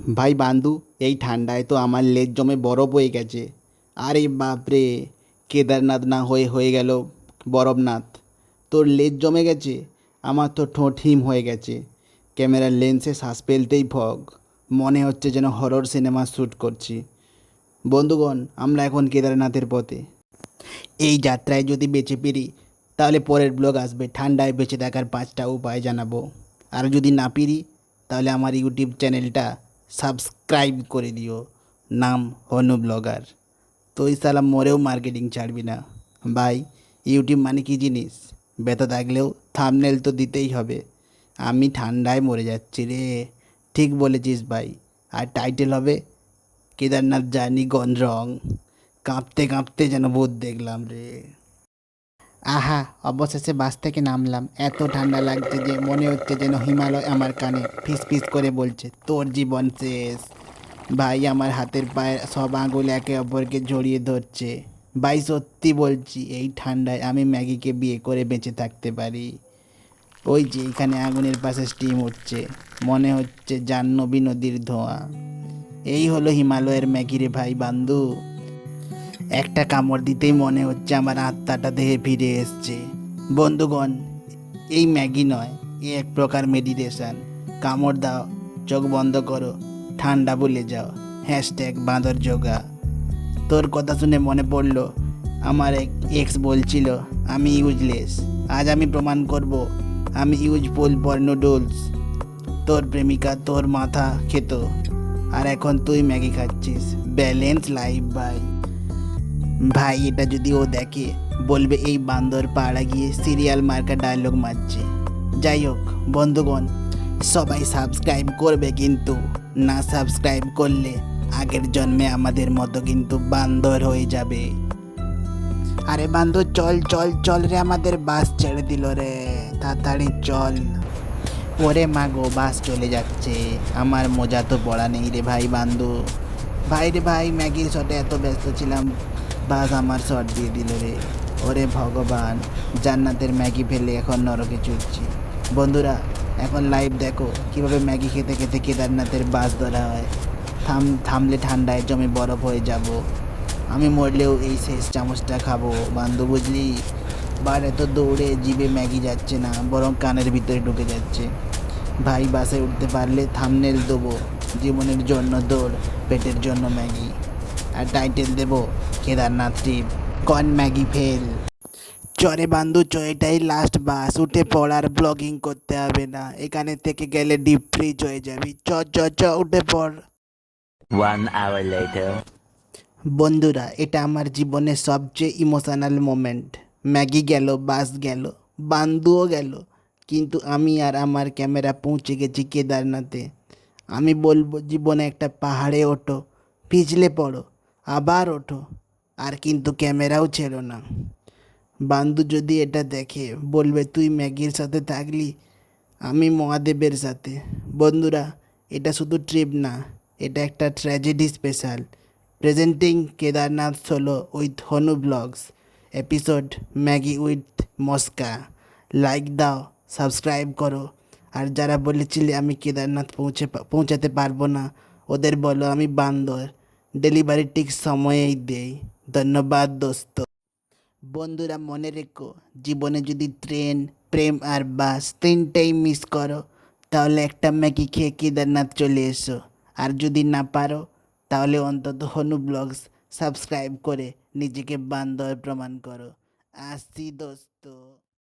ভাই বান্দু, এই ঠান্ডায় তো আমার লেজ জমে বরফ হয়ে গেছে। আরে বাপরে, কেদারনাথ না হয়ে হয়ে গেল বরফনাথ। তোর লেজ জমে গেছে, আমার তো ঠোঁট হিম হয়ে গেছে। ক্যামেরার লেন্সে শ্বাস ফেলতেই ফগ, মনে হচ্ছে যেন হরর সিনেমা শ্যুট করছি। বন্ধুগণ, আমরা এখন কেদারনাথের পথে। এই যাত্রায় যদি বেঁচে ফিরি, তাহলে পরের ব্লগ আসবে ঠান্ডায় বেঁচে থাকার 5টা উপায় জানাবো। আর যদি না ফিরি, তাহলে আমার ইউটিউব চ্যানেলটা সাবস্ক্রাইব করে দিও, নাম হনু ব্লগার। তো এই সালাম মরেও মার্কেটিং ছাড়বি না ভাই। ইউটিউব মানে কি জিনিস, ব্যথা থাকলেও থাম্বনেল তো দিতেই হবে। আমি ঠান্ডায় মরে যাচ্ছি রে। ঠিক বলেছিস ভাই। আর টাইটেল হবে কেদারনাথ জার্নি গন রং। কাঁপতে কাঁপতে যেন ভূত দেখলাম রে। আহা, অবশেষে বাস থেকে নামলাম। এত ঠান্ডা লাগছে যে মনে হচ্ছে যেন হিমালয় আমার কানে ফিস ফিস করে বলছে তোর জীবন শেষ। ভাই, আমার হাতের পায়ের সব আঙুল একে অপরকে জড়িয়ে ধরছে। ভাই সত্যি বলছি, এই ঠান্ডায় আমি ম্যাগিকে বিয়ে করে বেঁচে থাকতে পারি। ওই যে এখানে আগুনের পাশে স্টিম উঠছে, মনে হচ্ছে জাহ্নবী নদীর ধোঁয়া। এই হলো হিমালয়ের ম্যাগি রে ভাই বান্দু। একটা কামড় দিতেই মনে হচ্ছে আমার আত্মাটা দেহে ফিরে এসছে। বন্ধুগণ, এই ম্যাগি নয়, এ এক প্রকার মেডিটেশন। কামড় দাও, চোখ বন্ধ করো, ঠান্ডা ভুলে যাও। হ্যাশট্যাগ বাঁদর যোগা। তোর কথা শুনে মনে পড়লো, আমার এক এক্স বলছিল আমি ইউজলেস। আজ আমি প্রমাণ করব আমি ইউজফুল ফর নুডলস। তোর প্রেমিকা তোর মাথা খেত, আর এখন তুই ম্যাগি খাচ্ছিস। ব্যালেন্স লাইফ ভাই। ভাই, এটা যদি ও দেখে, বলবে এই বান্দর পাড়া গিয়ে সিরিয়াল মার্কা ডায়লগ মারছে। যাই হোক বন্ধুগণ, সবাই সাবস্ক্রাইব করবে, কিন্তু না সাবস্ক্রাইব করলে আগের জন্মে আমাদের মতো কিন্তু বান্দর হয়ে যাবে। আরে বান্দর, চল চল চল রে, আমাদের বাস ছেড়ে দিল রে, তাড়াতাড়ি চল। ওরে মা গো, বাস চলে যাচ্ছে। আমার মজা তো পড়া নেই রে ভাই বান্দু। ভাই রে ভাই, ম্যাগির শটে এত ব্যস্ত ছিলাম, বাস আমার শট দিয়ে দিল রে। ওরে ভগবান, জান্নাতের ম্যাগি ফেলে এখন নরকে ছুটছি। বন্ধুরা, এখন লাইভ দেখো কিভাবে ম্যাগি খেতে খেতে কেদারনাথের বাস ধরা হয়। থামলে ঠান্ডায় জমে বরফ হয়ে যাব। আমি মরলেও এই শেষ চামচটা খাবো বান্ধু, বুঝলি? বার এত দৌড়ে জিভে ম্যাগি যাচ্ছে না, বরং কানের ভিতরে ঢুকে যাচ্ছে। ভাই, বাসে উঠতে পারলে থাম্বনেল দেবো জীবনের জন্য দৌড়, পেটের জন্য ম্যাগি। আর টাইটেল দেব কেদারনাথ ট্রিপ কন ম্যাগি ফেল। চরে বান্ধু চ, এটাই লাস্ট বাস, উঠে পড়ার ব্লগিং করতে হবে না। এখানে থেকে গেলে ডিপ ফ্রিজ হয়ে যাবি। চ চ চ, উঠে পড়। 1 hour later. বন্ধুরা, এটা আমার জীবনের সবচেয়ে ইমোশনাল মোমেন্ট। ম্যাগি গেল, বাস গেল, বান্দুও গেল, কিন্তু আমি আর আমার ক্যামেরা পৌঁছে গেছি কেদারনাথে। আমি বলবো, জীবনে একটা পাহাড়ে ওঠো, পিছলে পড়ো, আবার ওঠো, আর কিন্তু ক্যামেরাও ছেড়ো না। বান্দু যদি এটা দেখে, বলবে তুই ম্যাগির সাথে থাকলি, আমি মহাদেবের সাথে। বন্ধুরা, এটা শুধু ট্রিপ না, এটা একটা tragedy special. Presenting Kedarnath solo with Hanu vlogs, episode Maggi with maska. Like দাও, সাবস্ক্রাইব করো। আর যারা বলেছিলে আমি কেদারনাথ পৌঁছাতে পারবো না, ওদের বলো আমি বান্দর, ডেলিভারি ঠিক সময়েই দেই। ধন্যবাদ দোস্ত। বন্ধুরা, মনে রেখো, জীবনে যদি ট্রেন, প্রেম আর বাস তিনটেই মিস করো, তাহলে একটা ম্যাগি খেয়ে কেদারনাথ চলে এসো। আর যদি না পারো, তাহলে অন্তত হনু ব্লগস সাবস্ক্রাইব করে নিজেকে বান্দর প্রমাণ করো। আসছি দোস্ত।